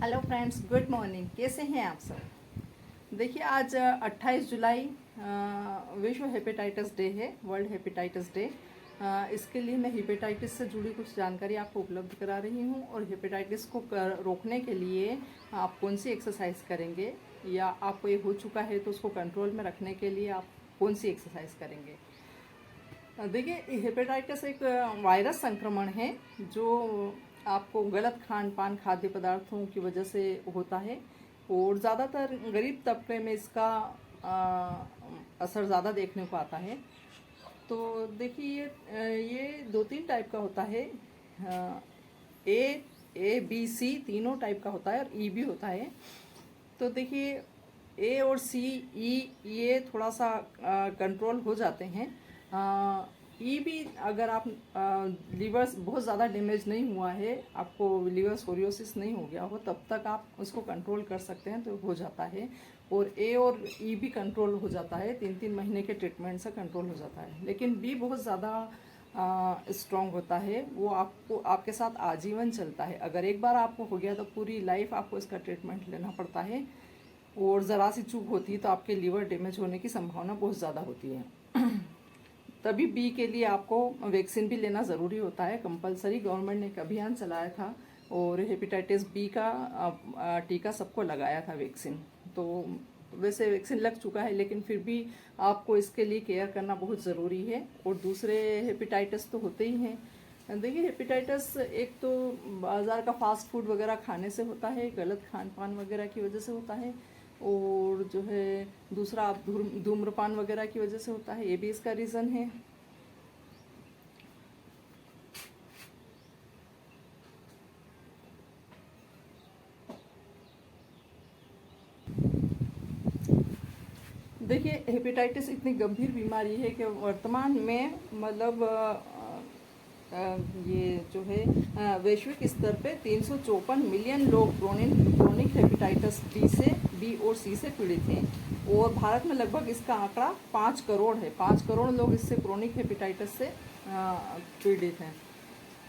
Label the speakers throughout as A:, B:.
A: Hello friends, good morning. कैसे हैं आप सब। देखिए आज 28 जुलाई विश्व हेपेटाइटिस डे है, वर्ल्ड हेपेटाइटिस डे। इसके लिए मैं हेपेटाइटिस से जुड़ी कुछ जानकारी आपको उपलब्ध करा रही हूँ और हेपेटाइटिस को रोकने के लिए आप कौन सी एक्सरसाइज करेंगे या आपको ये हो चुका है तो उसको कंट्रोल में रखने के लिए आप कौन सी एक्सरसाइज करेंगे। देखिए हेपेटाइटिस एक वायरस संक्रमण है जो आपको गलत खान पान खाद्य पदार्थों की वजह से होता है और ज़्यादातर गरीब तबके में इसका असर ज़्यादा देखने को आता है। तो देखिए ये 2-3 टाइप का होता है। ए बी सी तीनों टाइप का होता है और ई भी होता है। तो देखिए ए और सी ई ये थोड़ा सा कंट्रोल हो जाते हैं। ई भी अगर आप लीवर बहुत ज़्यादा डैमेज नहीं हुआ है, आपको लीवर स्कोरियोसिस नहीं हो गया हो, तब तक आप उसको कंट्रोल कर सकते हैं तो हो जाता है। और ए और ई भी कंट्रोल हो जाता है, 3-3 महीने के ट्रीटमेंट से कंट्रोल हो जाता है। लेकिन बी बहुत ज़्यादा स्ट्रॉन्ग होता है, वो आपको आपके साथ आजीवन चलता है। अगर एक बार आपको हो गया तो पूरी लाइफ आपको इसका ट्रीटमेंट लेना पड़ता है और ज़रा सी चूक होती है तो आपके लीवर डैमेज होने की संभावना बहुत ज़्यादा होती है। तभी बी के लिए आपको वैक्सीन भी लेना ज़रूरी होता है, कंपलसरी। गवर्नमेंट ने एक अभियान चलाया था और हेपेटाइटिस बी का टीका सबको लगाया था वैक्सीन। तो वैसे वैक्सीन लग चुका है लेकिन फिर भी आपको इसके लिए केयर करना बहुत ज़रूरी है। और दूसरे हेपेटाइटिस तो होते ही हैं। देखिए हेपेटाइटिस एक तो बाज़ार का फास्ट फूड वगैरह खाने से होता है, गलत खान पान वगैरह की वजह से होता है, और जो है दूसरा आप धूम्रपान वगैरह की वजह से होता है, ये भी इसका रीज़न है। देखिए हेपेटाइटिस इतनी गंभीर बीमारी है कि वर्तमान में मतलब ये जो है वैश्विक स्तर पे 354 मिलियन लोग क्रोनिक हेपेटाइटिस बी और सी से पीड़ित हैं और भारत में लगभग इसका आंकड़ा 5 करोड़ है। 5 करोड़ लोग इससे क्रोनिक हेपेटाइटिस से पीड़ित हैं।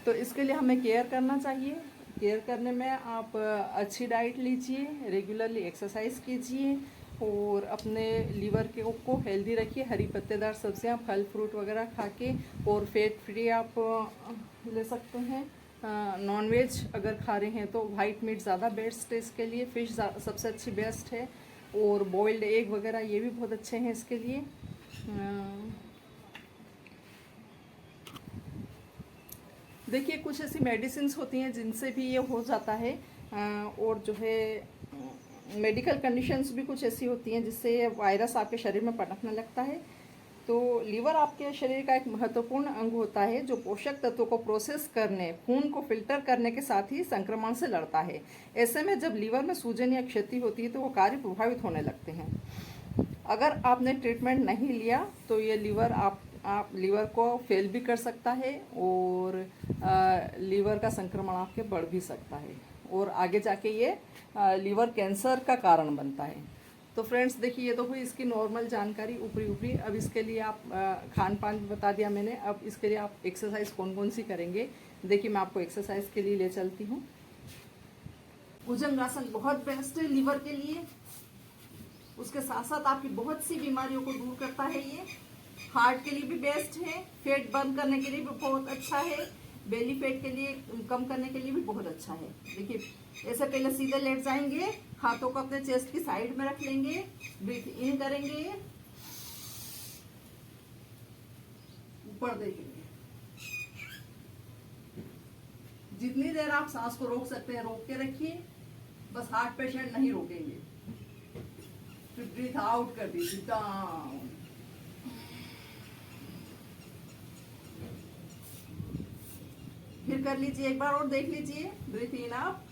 A: तो इसके लिए हमें केयर करना चाहिए। केयर करने में आप अच्छी डाइट लीजिए, रेगुलरली एक्सरसाइज कीजिए और अपने लीवर को हेल्दी रखिए। हरी पत्तेदार सब्जियां, फल फ्रूट वगैरह खा के, और फैट फ्री आप ले सकते हैं। नॉनवेज अगर खा रहे हैं तो वाइट मीट ज़्यादा बेस्ट है इसके लिए, फ़िश सबसे अच्छी बेस्ट है, और बॉइल्ड एग वगैरह ये भी बहुत अच्छे हैं इसके लिए। देखिए कुछ ऐसी मेडिसिन्स होती हैं जिनसे भी ये हो जाता है, और जो है मेडिकल कंडीशंस भी कुछ ऐसी होती हैं जिससे वायरस आपके शरीर में पनपने लगता है। तो लीवर आपके शरीर का एक महत्वपूर्ण अंग होता है जो पोषक तत्वों को प्रोसेस करने, खून को फिल्टर करने के साथ ही संक्रमण से लड़ता है। ऐसे में जब लीवर में सूजन या क्षति होती है तो वो कार्य प्रभावित होने लगते हैं। अगर आपने ट्रीटमेंट नहीं लिया तो ये लीवर आप लीवर को फेल भी कर सकता है और लीवर का संक्रमण आपके बढ़ भी सकता है और आगे जाके ये लीवर कैंसर का कारण बनता है। तो फ्रेंड्स देखिए ये तो हुई इसकी नॉर्मल जानकारी ऊपरी। अब इसके लिए आप खान पान भी बता दिया मैंने। अब इसके लिए आप एक्सरसाइज कौन कौन सी करेंगे, देखिए मैं आपको एक्सरसाइज के लिए ले चलती हूँ। भुजंगासन बहुत बेस्ट है लीवर के लिए, उसके साथ साथ आपकी बहुत सी बीमारियों को दूर करता है। ये हार्ट के लिए भी बेस्ट है, फेट बर्न करने के लिए भी बहुत अच्छा है, बेली फैट के लिए कम करने के लिए भी बहुत अच्छा है। देखिए ऐसे पहले सीधे लेट जाएंगे, हाथों को अपने चेस्ट की साइड में रख लेंगे, ब्रीथ इन करेंगे, ऊपर देखेंगे। जितनी देर आप सांस को रोक सकते हैं रोक के रखिए, बस हार्ट पेशेंट नहीं रोकेंगे। फिर ब्रीथ आउट कर दीजिए, डाउन। फिर कर लीजिए एक बार और, देख लीजिए, breathe in up.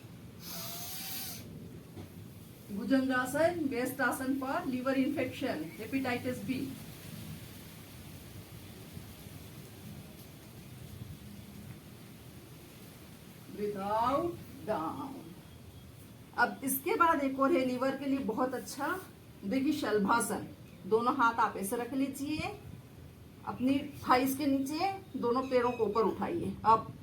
A: Bhujangasana best asana for liver infection, hepatitis B. Breathe out, down. अब इसके बाद एक और है लीवर के लिए बहुत अच्छा, देखिए शलभासन। दोनों हाथ आप ऐसे रख लीजिए, अपनी थाइस के नीचे, दोनों पैरों को ऊपर उठाइए। अब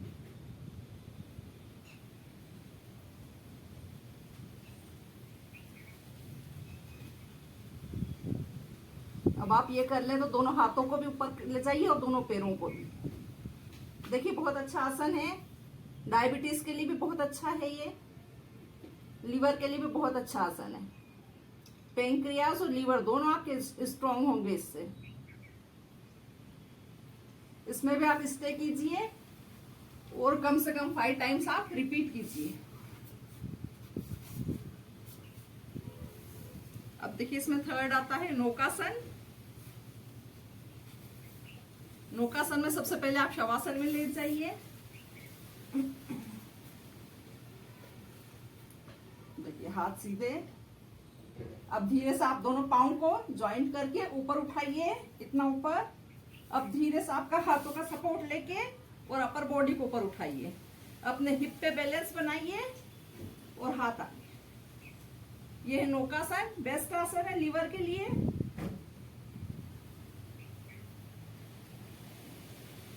A: अब आप ये कर लें तो दोनों हाथों को भी ऊपर ले जाइए और दोनों पैरों को भी। देखिए बहुत अच्छा आसन है, डायबिटीज के लिए भी बहुत अच्छा है, ये लीवर के लिए भी बहुत अच्छा आसन है। पेंक्रियास और लीवर दोनों आपके स्ट्रांग होंगे इससे। इसमें भी आप स्टे कीजिए और कम से कम 5 टाइम्स आप रिपीट कीजिए। अब देखिए इसमें थर्ड आता है नौकासन। नौकासन में सबसे पहले आप शवासन में लेट जाइए। देखिए हाथ सीधे। अब धीरे से आप दोनों पाँव को ज्वाइंट करके ऊपर उठाइए, इतना ऊपर। अब धीरे से आपका हाथों का सपोर्ट लेके और अपर बॉडी को ऊपर उठाइए। अपने हिप पे बैलेंस बनाइए और हाथ आगे। ये है नौकासन, बेस्ट आसन है लीवर के लिए।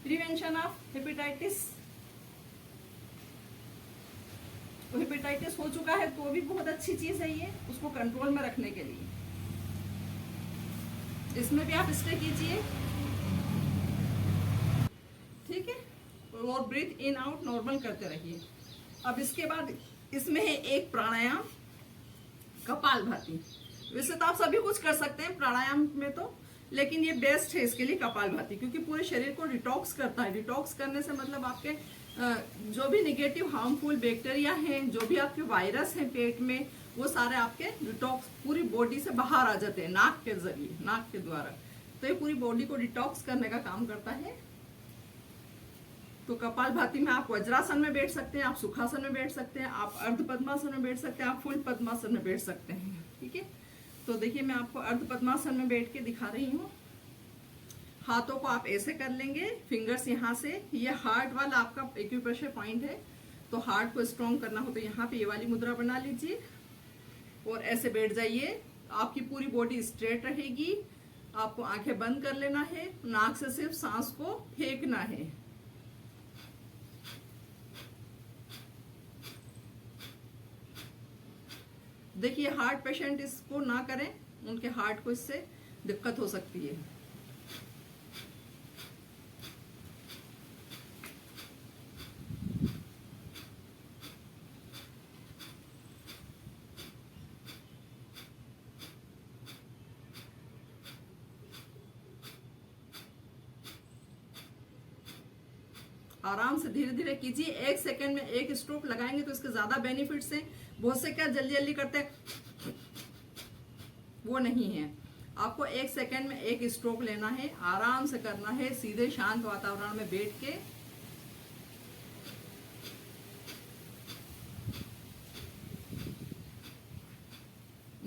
A: Prevention of hepatitis. तो हेपेटाइटिस हो चुका है तो भी बहुत अच्छी चीज है ये, उसको कंट्रोल में रखने के लिए। इसमें भी आप स्टे कीजिए, ठीक है, और ब्रीथ इन आउट नॉर्मल करते रहिए। अब इसके बाद इसमें है एक प्राणायाम, कपालभाति। वैसे तो आप सभी कुछ कर सकते हैं प्राणायाम में तो, लेकिन ये बेस्ट है इसके लिए कपालभाति, क्योंकि पूरे शरीर को डिटॉक्स करता है। डिटॉक्स करने से मतलब आपके जो भी निगेटिव हार्मफुल बैक्टीरिया हैं, जो भी आपके वायरस हैं पेट में, वो सारे आपके डिटॉक्स पूरी बॉडी से बाहर आ जाते हैं नाक के जरिए, नाक के द्वारा। तो ये पूरी बॉडी को डिटॉक्स करने का काम करता है। तो कपालभाति में आप वज्रासन में बैठ सकते हैं, आप सुखासन में बैठ सकते हैं, आप अर्ध पद्मासन में बैठ सकते हैं, आप फुल पद्मासन में बैठ सकते हैं, ठीक है। तो देखिए मैं आपको अर्ध पद्मासन में बैठ के दिखा रही हूँ। हाथों को आप ऐसे कर लेंगे, फिंगर्स यहाँ से, ये हार्ट वाला आपका एक्यूप्रेशर पॉइंट है। तो हार्ट को स्ट्रॉन्ग करना हो तो यहाँ पे ये वाली मुद्रा बना लीजिए और ऐसे बैठ जाइए। आपकी पूरी बॉडी स्ट्रेट रहेगी। आपको आंखें बंद कर लेना है, नाक से सिर्फ सांस को फेंकना है। देखिए हार्ट पेशेंट इसको ना करें, उनके हार्ट को इससे दिक्कत हो सकती है। आराम से धीरे धीरे कीजिए। 1 सेकंड में 1 स्ट्रोक लगाएंगे तो इसके ज्यादा बेनिफिट्स हैं। बहुत से क्या जल्दी जल्दी करते हैं, वो नहीं है। आपको 1 सेकंड में 1 स्ट्रोक लेना है, आराम से करना है, सीधे शांत वातावरण में बैठ के।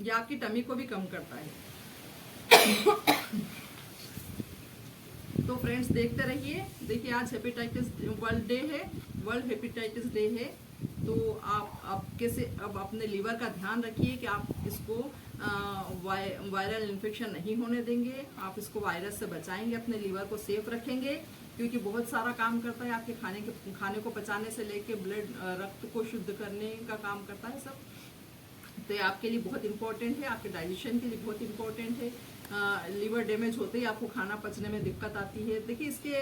A: ये आपकी टमी को भी कम करता है। तो फ्रेंड्स देखते रहिए। देखिए आज हेपेटाइटिस वर्ल्ड डे है, वर्ल्ड हेपेटाइटिस डे है। तो आप कैसे अब अपने लीवर का ध्यान रखिए कि आप इसको वायरल इन्फेक्शन नहीं होने देंगे। आप इसको वायरस से बचाएंगे, अपने लीवर को सेफ रखेंगे, क्योंकि बहुत सारा काम करता है। आपके खाने को पचाने से लेके ब्लड रक्त को शुद्ध करने का काम करता है सब। तो ये आपके लिए बहुत इंपॉर्टेंट है, आपके डाइजेशन के लिए बहुत इंपॉर्टेंट है। लीवर डैमेज होते ही आपको खाना पचने में दिक्कत आती है। देखिए इसके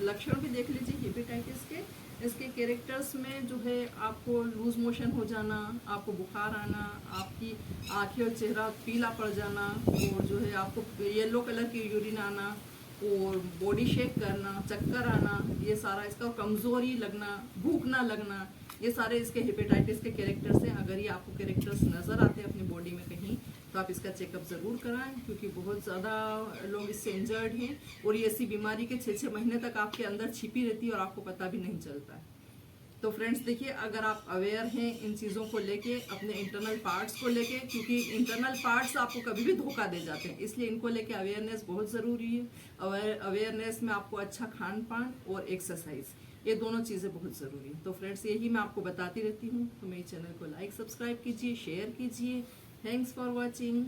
A: लक्षण भी देख लीजिए हेपेटाइटिस के। इसके कैरेक्टर्स में जो है आपको लूज मोशन हो जाना, आपको बुखार आना, आपकी आंखें और चेहरा पीला पड़ जाना, और जो है आपको येलो कलर की यूरिन आना, और बॉडी शेक करना, चक्कर आना, ये सारा इसका, कमजोरी लगना, भूख ना लगना, ये सारे इसके हेपेटाइटिस के कैरेक्टर्स हैं। अगर ये आपको कैरेक्टर्स नजर आते हैं अपनी बॉडी में कहीं, तो आप इसका चेकअप ज़रूर कराएं, क्योंकि बहुत ज़्यादा लोग इससे इंजर्ड हैं। और ये ऐसी बीमारी के 6-6 महीने तक आपके अंदर छिपी रहती है और आपको पता भी नहीं चलता। तो फ्रेंड्स देखिए, अगर आप अवेयर हैं इन चीज़ों को लेके, अपने इंटरनल पार्ट्स को लेके, क्योंकि इंटरनल पार्ट्स आपको कभी भी धोखा दे जाते हैं, इसलिए इनको लेके अवेयरनेस बहुत ज़रूरी है। अवेयरनेस में आपको अच्छा खान पान और एक्सरसाइज, ये दोनों चीज़ें बहुत ज़रूरी है। तो फ्रेंड्स यही मैं आपको बताती रहती हूँ। तो मेरे चैनल को लाइक सब्सक्राइब कीजिए, शेयर कीजिए। Thanks for watching.